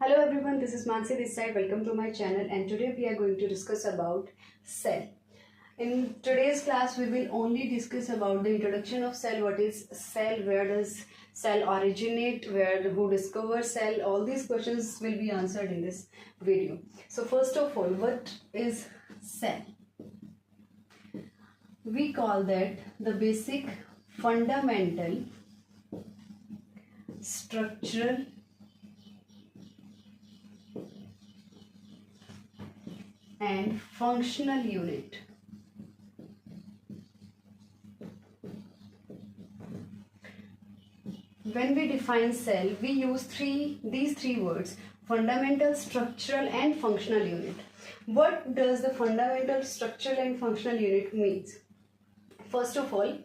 Hello everyone, this is Mansi this side. Welcome to my channel, and today we are going to discuss about cell. In today's class we will only discuss about the introduction of cell. What is cell? Where does cell originate? Who discovers cell? All these questions will be answered in this video. So first of all, what is cell? We call that the basic fundamental structural and functional unit. When we define cell, we use these three words: fundamental, structural and functional unit. What does the fundamental, structural and functional unit means? First of all,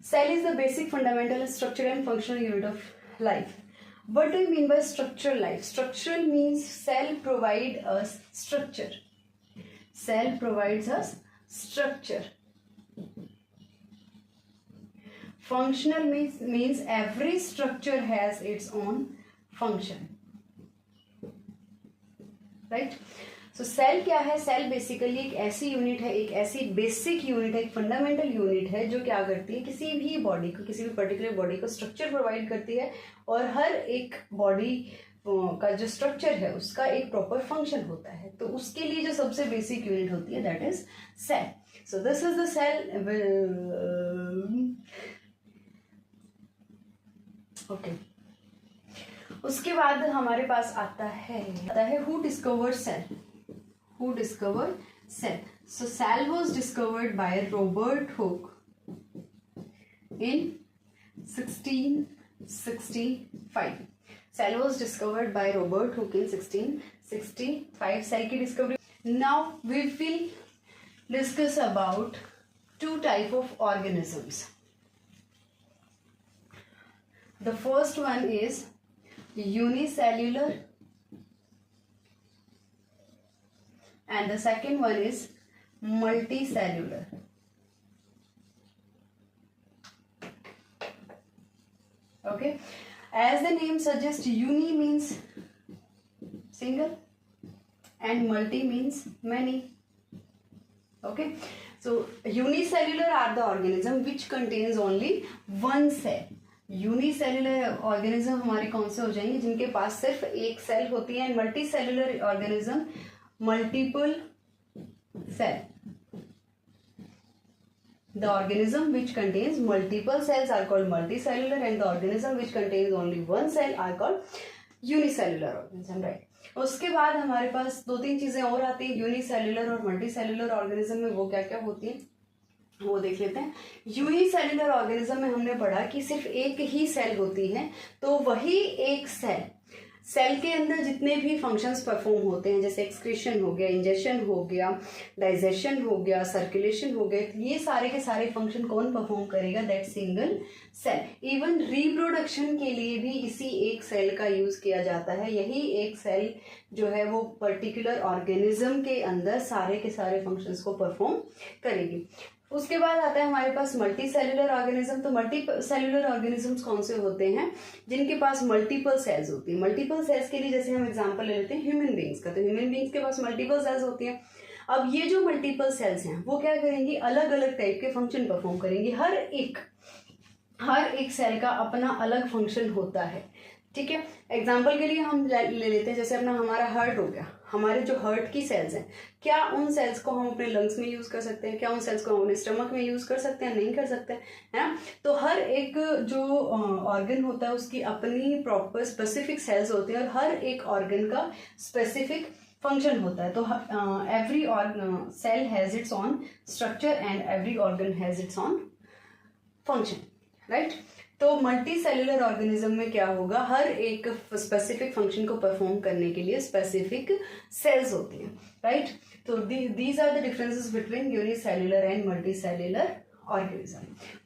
cell is the basic fundamental, structural and functional unit of life. What do you mean by structural life? Structural means cell provide us structure. Cell provides us structure. Functional means every structure has its own function. Right? So cell क्या है? Cell basically एक ऐसी unit है, एक ऐसी basic unit है, एक fundamental unit है जो क्या करती है, किसी भी बॉडी को, किसी भी पर्टिकुलर बॉडी को स्ट्रक्चर प्रोवाइड करती है, और हर एक बॉडी का जो स्ट्रक्चर है उसका एक प्रॉपर फंक्शन होता है. तो उसके लिए जो सबसे बेसिक यूनिट होती है that is cell. So this is the cell. Okay, उसके बाद हमारे पास आता है who discovered cell. Who discovered cell? So cell was discovered by Robert Hooke in 1665. Cell was discovered by Robert Hooke in 1665. Cell की discovery. Now we will discuss about two type of organisms. The first one is unicellular, and the second one is multicellular. Okay, as the name suggests, uni means single and multi means many. Okay, so unicellular are the organism which contains only one cell. Unicellular organism हमारे कौन से हो जाएंगे? जिनके पास सिर्फ एक cell होती है. And multicellular organism multiple cell. The organism which contains multiple cells are called multicellular, and the organism which contains only one cell are called unicellular organism. Right? उसके बाद हमारे पास दो तीन चीजें और आती हैं यूनिसेल्युलर और मल्टीसेल्युलर ऑर्गेनिज्म में. वो क्या क्या होती है वो देख लेते हैं. यूनिसेल्युलर ऑर्गेनिज्म में हमने पढ़ा कि सिर्फ एक ही सेल होती है. तो वही एक सेल के अंदर जितने भी फंक्शंस परफॉर्म होते हैं, जैसे एक्सक्रीशन हो गया, इंजेक्शन हो गया, डाइजेशन हो गया, सर्कुलेशन हो गया, ये सारे के सारे फंक्शन कौन परफॉर्म करेगा? That single cell. Even reproduction के लिए भी इसी एक सेल का यूज किया जाता है. यही एक सेल जो है वो पर्टिकुलर ऑर्गेनिज्म के अंदर सारे के सारे फंक्शंस को परफॉर्म करेगी. उसके बाद आता है हमारे पास मल्टी सेल्युलर ऑर्गेनिज्म. तो मल्टी सेल्युलर ऑर्गेनिजम्स कौन से होते हैं? जिनके पास मल्टीपल सेल्स होती है. मल्टीपल सेल्स के लिए जैसे हम एग्जांपल ले लेते हैं ह्यूमन बींग्स का. तो ह्यूमन बींग्स के पास मल्टीपल सेल्स होती हैं. अब ये जो मल्टीपल सेल्स हैं वो क्या करेंगी? अलग अलग टाइप के फंक्शन परफॉर्म करेंगी. हर एक सेल का अपना अलग फंक्शन होता है. ठीक है, एग्जाम्पल के लिए हम ले लेते हैं जैसे हमारा हार्ट हो गया. हमारे जो हार्ट की सेल्स हैं, क्या उन सेल्स को हम अपने लंग्स में यूज कर सकते हैं? क्या उन सेल्स को हम अपने स्टमक में यूज कर सकते हैं? नहीं कर सकते, है ना. तो हर एक जो ऑर्गन होता है उसकी अपनी प्रॉपर स्पेसिफिक सेल्स होते हैं, और हर एक ऑर्गन का स्पेसिफिक फंक्शन होता है. तो every cell has its own structure and every organ has its own function. Right. तो मल्टी सेल्युलर ऑर्गेनिज्म में क्या होगा? हर एक स्पेसिफिक फंक्शन को परफॉर्म करने के लिए स्पेसिफिक सेल्स होती हैं. राइट. तो these are the differences between unicellular and multicellular organism.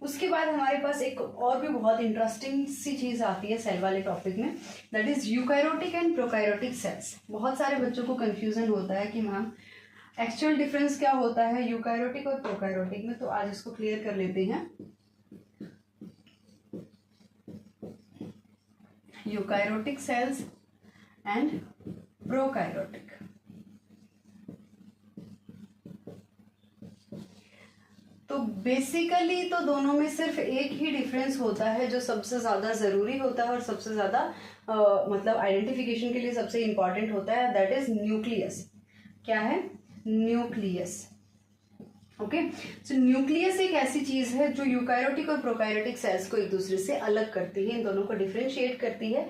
उसके बाद हमारे पास एक और भी बहुत इंटरेस्टिंग सी चीज आती है सेल वाले टॉपिक में, that is eukaryotic and prokaryotic cells. बहुत सारे बच्चों को कंफ्यूजन होता है कि मैम एक्चुअल डिफरेंस क्या होता है यूकैरियोटिक और प्रोकैरियोटिक में. तो आज इसको क्लियर कर लेते हैं. Eukaryotic cells and prokaryotic. तो बेसिकली तो दोनों में सिर्फ एक ही डिफरेंस होता है जो सबसे ज़्यादा ज़रूरी होता है और सबसे ज़्यादा मतलब आइडेंटिफिकेशन के लिए सबसे इम्पॉर्टेंट होता है, दैट इज न्यूक्लियस। क्या है? न्यूक्लियस। ओके, सो न्यूक्लियस एक ऐसी चीज़ है जो यूकैरियोटिक और प्रोकैरियोटिक सेल्स को एक दूसरे से अलग करती है, इन दोनों को डिफ्रेंशिएट करती है।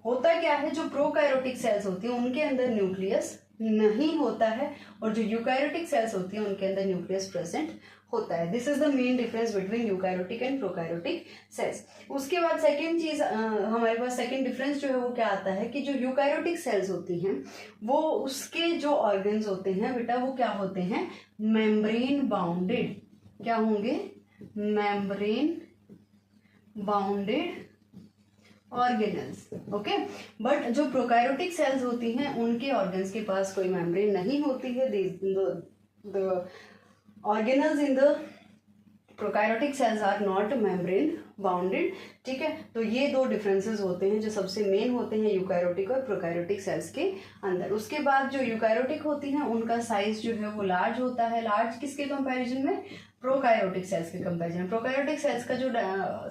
होता क्या है, जो प्रोकैरियोटिक सेल्स होती हैं उनके अंदर न्यूक्लियस नहीं होता है और जो यूकैरियोटिक सेल्स होती हैं उनके अंदर न्यूक्लियस प्रेजेंट होता है। This is the main difference between eukaryotic and prokaryotic cells. उसके बाद सेकंड चीज हमारे पास सेकंड डिफरेंस जो है वो क्या आता है कि जो यूकैरियोटिक सेल्स होती हैं वो उसके जो ऑर्गन्स होते हैं बेटा वो क्या होते हैं? Membrane bounded. क्या होंगे? Membrane bounded organelles. Okay, but जो प्रोकैरियोटिक सेल्स होती हैं उनके ऑर्गन्स के पास कोई मेम्ब्रेन नहीं होती है। The organelles in the prokaryotic cells are not membrane bounded. ठीक है, तो ये दो डिफरेंसेस होते हैं जो सबसे मेन होते हैं यूकैरियोटिक और प्रोकैरियोटिक सेल्स के अंदर। उसके बाद जो यूकैरियोटिक होती हैं उनका साइज जो है वो लार्ज होता है। लार्ज किसके कंपैरिजन में? प्रोकैरियोटिक सेल्स के कंपैरिजन। प्रोकैरियोटिक सेल्स का जो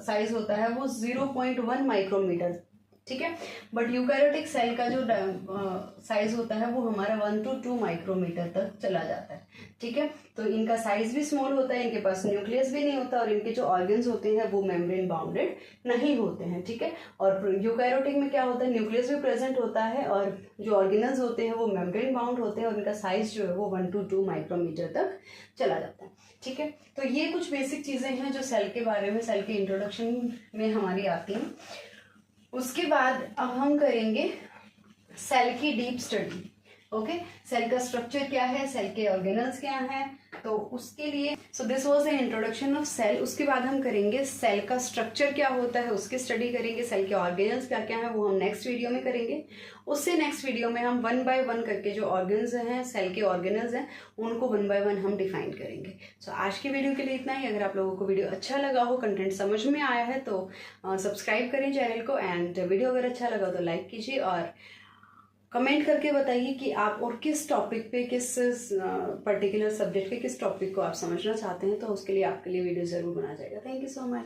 साइज होता है वो 0.1 माइक्रोमीटर। ठीक है, बट यूकैरियोटिक सेल का जो साइज होता है वो हमारा 1 to 2 माइक्रोमीटर तक चला जाता है। ठीक है, तो इनका साइज भी स्मॉल होता है, इनके पास न्यूक्लियस भी नहीं होता और इनके जो ऑर्गन्स होते हैं वो मेम्ब्रेन बाउंडेड नहीं होते हैं। ठीक है, और यूकैरियोटिक में क्या होता है? न्यूक्लियस भी प्रेजेंट होता है और जो ऑर्गेनल्स होते हैं वो मेम्ब्रेन बाउंड होते हैं और इनका साइज जो है वो 1 to 2 माइक्रोमीटर तक चला जाता है। ठीक है, तो ये कुछ बेसिक चीजें हैं जो सेल के बारे में, सेल के इंट्रोडक्शन में हमारी आती हैं। उसके बाद अब हम करेंगे सेल की डीप स्टडी। ओके, सेल का स्ट्रक्चर क्या है, सेल के ऑर्गेनल्स क्या हैं, तो उसके लिए so this was the introduction of cell. उसके बाद हम करेंगे सेल का स्ट्रक्चर क्या होता है उसकी स्टडी करेंगे। सेल के ऑर्गेनल्स क्या क्या है वो हम नेक्स्ट वीडियो में करेंगे। उससे नेक्स्ट वीडियो में हम 1 by 1 करके जो ऑर्गन्स हैं, सेल के ऑर्गेनल्स हैं, उनको 1 by 1 हम डिफाइन करेंगे। सो आज की वीडियो के लिए इतना ही। अगर आप लोगों को वीडियो अच्छा लगा हो, कंटेंट समझ में आया है तो सब्सक्राइब करें चैनल को, एंड वीडियो अगर अच्छा लगा तो लाइक कीजिए और कमेंट करके बताइए कि आप और किस टॉपिक पे, किस पर्टिकुलर सब्जेक्ट के किस टॉपिक को आप समझना चाहते हैं, तो उसके लिए आपके लिए वीडियो ज़रूर बना जाएगा। Thank you so much.